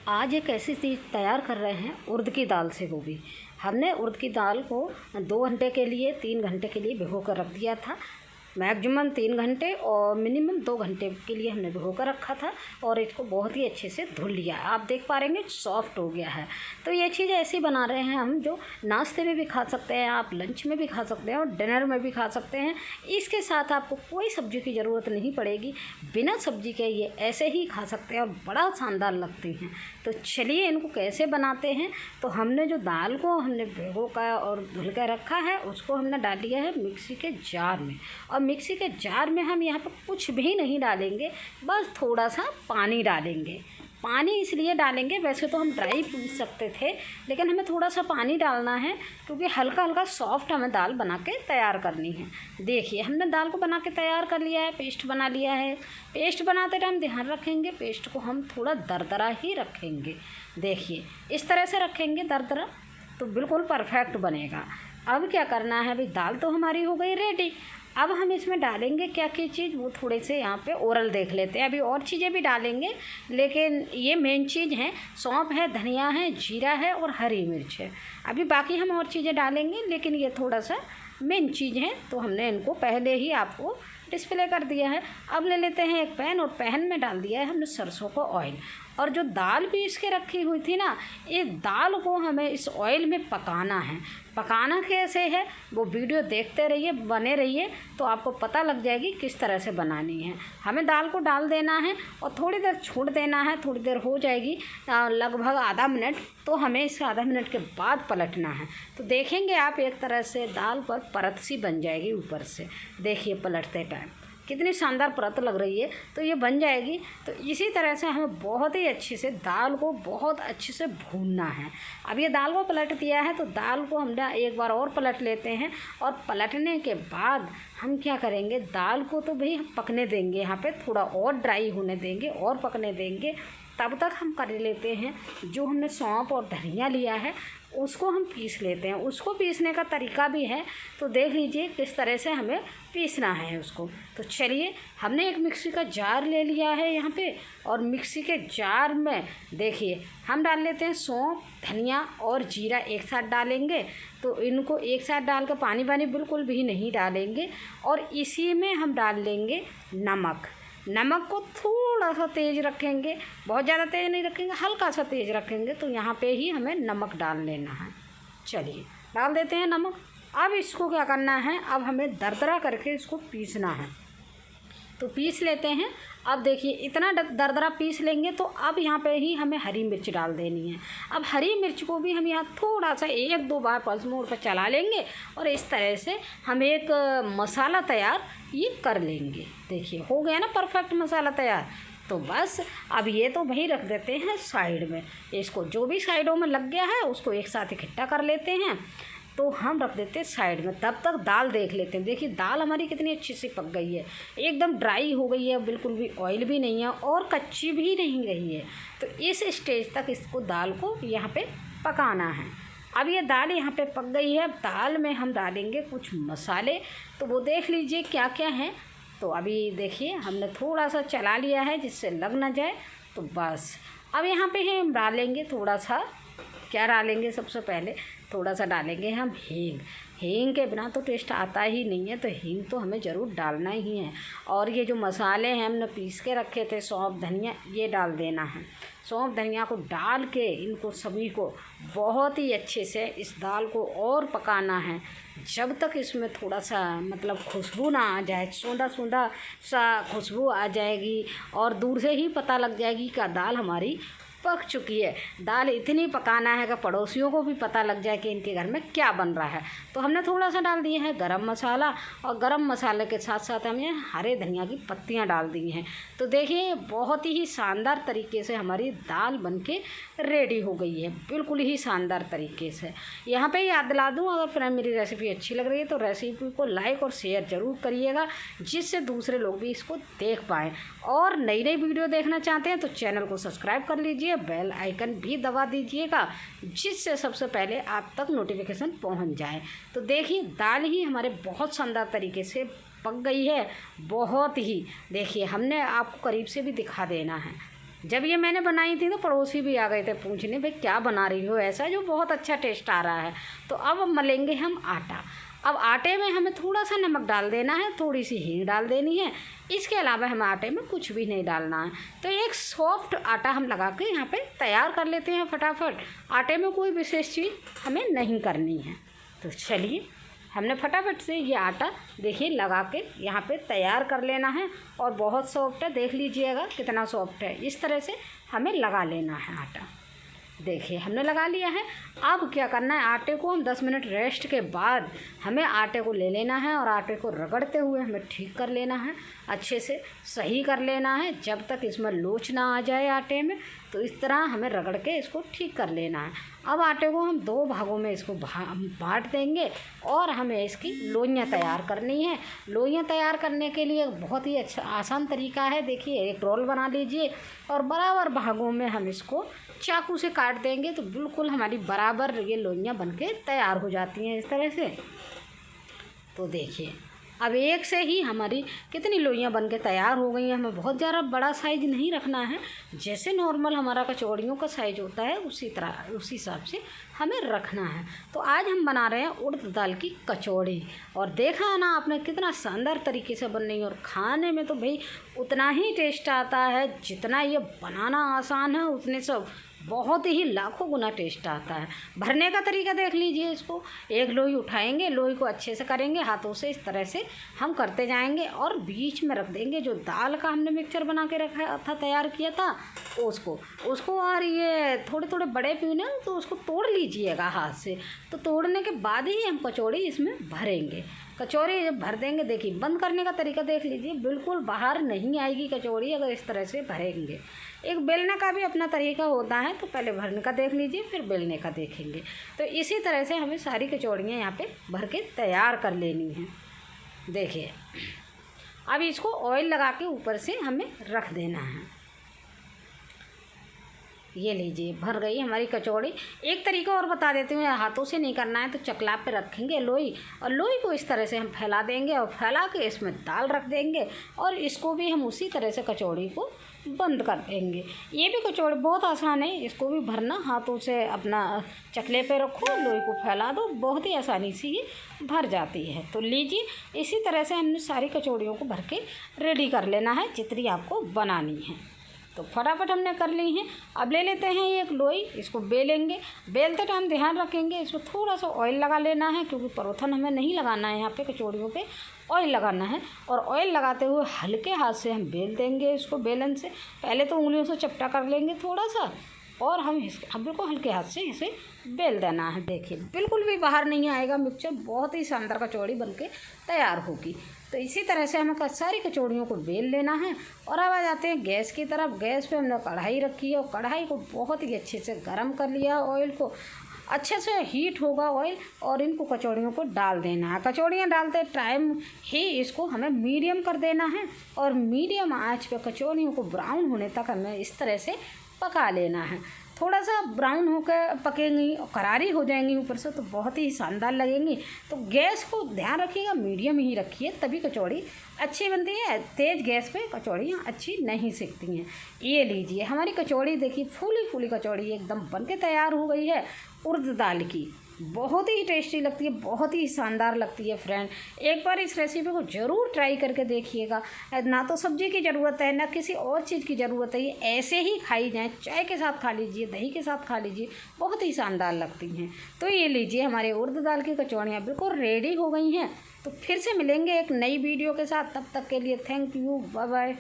आज एक ऐसी चीज़ तैयार कर रहे हैं उड़द की दाल से गोभी। हमने उड़द की दाल को 2 घंटे के लिए 3 घंटे के लिए भिगो कर रख दिया था। मैक्सिमम 3 घंटे और मिनिमम 2 घंटे के लिए हमने भिगो कर रखा था और इसको बहुत ही अच्छे से धुल लिया। आप देख पा रहे हैं सॉफ्ट हो गया है। तो ये चीज़ ऐसी बना रहे हैं हम जो नाश्ते में भी खा सकते हैं, आप लंच में भी खा सकते हैं और डिनर में भी खा सकते हैं। इसके साथ आपको कोई सब्ज़ी की ज़रूरत नहीं पड़ेगी, बिना सब्ज़ी के ये ऐसे ही खा सकते हैं और बड़ा शानदार लगती हैं। तो चलिए इनको कैसे बनाते हैं। तो हमने जो दाल को हमने भिगो कर और धुल कर रखा है उसको हमने डाल दिया है मिक्सी के जार में। और मिक्सी के जार में हम यहाँ पर कुछ भी नहीं डालेंगे, बस थोड़ा सा पानी डालेंगे। पानी इसलिए डालेंगे, वैसे तो हम ड्राई पीस सकते थे लेकिन हमें थोड़ा सा पानी डालना है क्योंकि हल्का हल्का सॉफ्ट हमें दाल बना के तैयार करनी है। देखिए हमने दाल को बना के तैयार कर लिया है, पेस्ट बना लिया है। पेस्ट बनाते टाइम ध्यान रखेंगे पेस्ट को हम थोड़ा दरदरा ही रखेंगे। देखिए इस तरह से रखेंगे दरदरा तो बिल्कुल परफेक्ट बनेगा। अब क्या करना है, अभी दाल तो हमारी हो गई रेडी। अब हम इसमें डालेंगे क्या क्या चीज़ वो थोड़े से यहाँ पे ओरल देख लेते हैं। अभी और चीज़ें भी डालेंगे लेकिन ये मेन चीज़ है, सौंफ है, धनिया है, जीरा है और हरी मिर्च है। अभी बाकी हम और चीज़ें डालेंगे लेकिन ये थोड़ा सा मेन चीज़ है तो हमने इनको पहले ही आपको डिस्प्ले कर दिया है। अब ले लेते हैं एक पैन और पैन में डाल दिया है हमने सरसों का ऑयल। और जो दाल पीस के रखी हुई थी ना, इस दाल को हमें इस ऑयल में पकाना है। पकाना कैसे है वो वीडियो देखते रहिए, बने रहिए तो आपको पता लग जाएगी किस तरह से बनानी है। हमें दाल को डाल देना है और थोड़ी देर छोड़ देना है। थोड़ी देर हो जाएगी लगभग आधा मिनट, तो हमें इस आधा मिनट के बाद पलटना है। तो देखेंगे आप एक तरह से दाल पर परत सी बन जाएगी ऊपर से। देखिए पलटते टाइम कितनी शानदार परत लग रही है, तो ये बन जाएगी। तो इसी तरह से हमें बहुत ही अच्छे से दाल को बहुत अच्छे से भूनना है। अब ये दाल को पलट दिया है तो दाल को हम एक बार और पलट लेते हैं। और पलटने के बाद हम क्या करेंगे, दाल को तो भाई हम पकने देंगे, यहाँ पे थोड़ा और ड्राई होने देंगे और पकने देंगे। तब तक हम कर लेते हैं जो हमने सौंफ और धनिया लिया है उसको हम पीस लेते हैं। उसको पीसने का तरीका भी है तो देख लीजिए किस तरह से हमें पीसना है उसको। तो चलिए हमने एक मिक्सी का जार ले लिया है यहाँ पे और मिक्सी के जार में देखिए हम डाल लेते हैं सौंफ, धनिया और जीरा एक साथ डालेंगे। तो इनको एक साथ डाल कर पानी बिल्कुल भी नहीं डालेंगे। और इसी में हम डाल लेंगे नमक। नमक को थोड़ा सा तेज़ रखेंगे, बहुत ज़्यादा तेज़ नहीं रखेंगे, हल्का सा तेज़ रखेंगे। तो यहाँ पे ही हमें नमक डाल लेना है। चलिए डाल देते हैं नमक। अब इसको क्या करना है, अब हमें दरदरा करके इसको पीसना है। तो पीस लेते हैं। अब देखिए इतना दरदरा पीस लेंगे तो अब यहाँ पे ही हमें हरी मिर्च डाल देनी है। अब हरी मिर्च को भी हम यहाँ थोड़ा सा 1-2 बार पल्स मोड पर चला लेंगे और इस तरह से हम एक मसाला तैयार ये कर लेंगे। देखिए हो गया ना परफेक्ट मसाला तैयार। तो बस अब ये तो वही रख देते हैं साइड में। इसको जो भी साइडों में लग गया है उसको एक साथ इकट्ठा कर लेते हैं। तो हम रख देते हैं साइड में। तब तक दाल देख लेते हैं। देखिए दाल हमारी कितनी अच्छी सी पक गई है, एकदम ड्राई हो गई है, बिल्कुल भी ऑयल भी नहीं है और कच्ची भी नहीं रही है। तो इस स्टेज तक इसको दाल को यहाँ पे पकाना है। अब ये दाल यहाँ पे पक गई है। अब दाल में हम डालेंगे कुछ मसाले, तो वो देख लीजिए क्या क्या है। तो अभी देखिए हमने थोड़ा सा चला लिया है जिससे लग ना जाए। तो बस अब यहाँ पे हम डालेंगे थोड़ा सा, क्या डालेंगे, सबसे पहले थोड़ा सा डालेंगे हम हींग। हींग के बिना तो टेस्ट आता ही नहीं है, तो हींग तो हमें ज़रूर डालना ही है। और ये जो मसाले हैं हमने पीस के रखे थे, सौंफ धनिया, ये डाल देना है। सौंफ धनिया को डाल के इनको सभी को बहुत ही अच्छे से इस दाल को और पकाना है जब तक इसमें थोड़ा सा मतलब खुशबू ना आ जाए। सूंधा सूंधा सा खुशबू आ जाएगी और दूर से ही पता लग जाएगी कि दाल हमारी पक चुकी है। दाल इतनी पकाना है कि पड़ोसियों को भी पता लग जाए कि इनके घर में क्या बन रहा है। तो हमने थोड़ा सा डाल दिया है गरम मसाला और गरम मसाले के साथ साथ हमने हरे धनिया की पत्तियां डाल दी हैं। तो देखिए बहुत ही शानदार तरीके से हमारी दाल बनके रेडी हो गई है, बिल्कुल ही शानदार तरीके से। यहाँ पे याद दिला दूँ, अगर फ्रेंड मेरी रेसिपी अच्छी लग रही है तो रेसिपी को लाइक और शेयर ज़रूर करिएगा जिससे दूसरे लोग भी इसको देख पाएँ। और नई नई वीडियो देखना चाहते हैं तो चैनल को सब्सक्राइब कर लीजिए, बेल आइकन भी दबा दीजिएगा जिससे सबसे पहले आप तक नोटिफिकेशन पहुंच जाए। तो देखिए दाल ही हमारे बहुत शानदार तरीके से पक गई है, बहुत ही। देखिए हमने आपको करीब से भी दिखा देना है। जब ये मैंने बनाई थी तो पड़ोसी भी आ गए थे पूछने, भाई क्या बना रही हो ऐसा जो बहुत अच्छा टेस्ट आ रहा है। तो अब मलेंगे हम आटा। अब आटे में हमें थोड़ा सा नमक डाल देना है, थोड़ी सी हींग डाल देनी है, इसके अलावा हमें आटे में कुछ भी नहीं डालना है। तो एक सॉफ्ट आटा हम लगा के यहाँ पे तैयार कर लेते हैं फटाफट। आटे में कोई विशेष चीज़ हमें नहीं करनी है। तो चलिए हमने फटाफट से ये आटा देखिए लगा के यहाँ पे तैयार कर लेना है। और बहुत सॉफ्ट है, देख लीजिएगा कितना सॉफ्ट है। इस तरह से हमें लगा लेना है आटा। देखिए हमने लगा लिया है। अब क्या करना है, आटे को हम 10 मिनट रेस्ट के बाद हमें आटे को ले लेना है और आटे को रगड़ते हुए हमें ठीक कर लेना है, अच्छे से सही कर लेना है जब तक इसमें लोच ना आ जाए आटे में। तो इस तरह हमें रगड़ के इसको ठीक कर लेना है। अब आटे को हम 2 भागों में इसको बांट देंगे और हमें इसकी लोइयाँ तैयार करनी है। लोइयाँ तैयार करने के लिए बहुत ही अच्छा आसान तरीका है। देखिए एक रोल बना लीजिए और बराबर भागों में हम इसको चाकू से काट देंगे तो बिल्कुल हमारी बराबर ये लोइयाँ बनके तैयार हो जाती हैं इस तरह से। तो देखिए अब एक से ही हमारी कितनी लोइयाँ बनके तैयार हो गई हैं। हमें बहुत ज़्यादा बड़ा साइज़ नहीं रखना है, जैसे नॉर्मल हमारा कचौड़ियों का साइज़ होता है उसी तरह उसी हिसाब से हमें रखना है। तो आज हम बना रहे हैं उड़द दाल की कचौड़ी और देखा है ना आपने कितना शानदार तरीके से बन रही है। और खाने में तो भाई उतना ही टेस्ट आता है जितना ये बनाना आसान है, उतने सब बहुत ही लाखों गुना टेस्ट आता है। भरने का तरीका देख लीजिए। इसको एक लोई उठाएंगे, लोई को अच्छे से करेंगे हाथों से, इस तरह से हम करते जाएंगे और बीच में रख देंगे जो दाल का हमने मिक्सचर बना के रखा था, तैयार किया था उसको और ये थोड़े थोड़े बड़े पीने तो उसको तोड़ लीजिएगा हाथ से। तो तोड़ने के बाद ही हम कचौड़ी इसमें भरेंगे। कचौड़ी जब भर देंगे, देखिए बंद करने का तरीका देख लीजिए, बिल्कुल बाहर नहीं आएगी कचौड़ी अगर इस तरह से भरेंगे। एक बेलने का भी अपना तरीका होता है, तो पहले भरने का देख लीजिए फिर बेलने का देखेंगे। तो इसी तरह से हमें सारी कचौड़ियाँ यहाँ पे भर के तैयार कर लेनी हैं। देखिए अब इसको ऑयल लगा के ऊपर से हमें रख देना है। ये लीजिए भर गई हमारी कचौड़ी। एक तरीका और बता देती हूँ, हाथों से नहीं करना है तो चकला पे रखेंगे लोई और लोई को इस तरह से हम फैला देंगे और फैला के इसमें दाल रख देंगे और इसको भी हम उसी तरह से कचौड़ी को बंद कर देंगे। ये भी कचौड़ी बहुत आसान है, इसको भी भरना हाथों से अपना चकले पे रखो, लोई को फैला दो, बहुत ही आसानी से ये भर जाती है। तो लीजिए इसी तरह से हमने सारी कचौड़ियों को भर के रेडी कर लेना है जितनी आपको बनानी है। तो फटाफट हमने कर ली हैं। अब ले लेते हैं एक लोई, इसको बेलेंगे। बेलते टाइम ध्यान रखेंगे इसमें थोड़ा सा ऑयल लगा लेना है, क्योंकि परोठन हमें नहीं लगाना है, यहाँ पे कचौड़ियों पे ऑयल लगाना है। और ऑयल लगाते हुए हल्के हाथ से हम बेल देंगे इसको। बेलन से पहले तो उंगलियों से चपटा कर लेंगे थोड़ा सा और हम बिल्कुल हल्के हाथ से इसे बेल देना है। देखिए बिल्कुल भी बाहर नहीं आएगा मिक्सचर, बहुत ही शानदार कचौड़ी बनके तैयार होगी। तो इसी तरह से हमें सारी कचौड़ियों को बेल लेना है। और अब आ जाते हैं गैस की तरफ। गैस पे हमने कढ़ाई रखी है और कढ़ाई को बहुत ही अच्छे से गर्म कर लिया, ऑयल को अच्छे से हीट होगा ऑयल और इनको कचौड़ियों को डाल देना है। कचौड़ियाँ डालते टाइम ही इसको हमें मीडियम कर देना है और मीडियम आंच पे कचौड़ियों को ब्राउन होने तक हमें इस तरह से पका लेना है। थोड़ा सा ब्राउन होकर पकेंगी और करारी हो जाएंगी ऊपर से तो बहुत ही शानदार लगेंगी। तो गैस को ध्यान रखिएगा, मीडियम ही रखिए, तभी कचौड़ी अच्छी बनती है। तेज़ गैस पे कचौड़ियाँ अच्छी नहीं सीखती हैं। ये लीजिए हमारी कचौड़ी देखिए, फूली फूली कचौड़ी एकदम बन के तैयार हो गई है उड़द दाल की। बहुत ही टेस्टी लगती है, बहुत ही शानदार लगती है फ्रेंड। एक बार इस रेसिपी को ज़रूर ट्राई करके देखिएगा। ना तो सब्जी की ज़रूरत है ना किसी और चीज़ की ज़रूरत है, ये ऐसे ही खाई जाए, चाय के साथ खा लीजिए, दही के साथ खा लीजिए, बहुत ही शानदार लगती हैं। तो ये लीजिए हमारे उड़द दाल की कचौड़ियाँ बिल्कुल रेडी हो गई हैं। तो फिर से मिलेंगे एक नई वीडियो के साथ, तब तक के लिए थैंक यू, बाय बाय।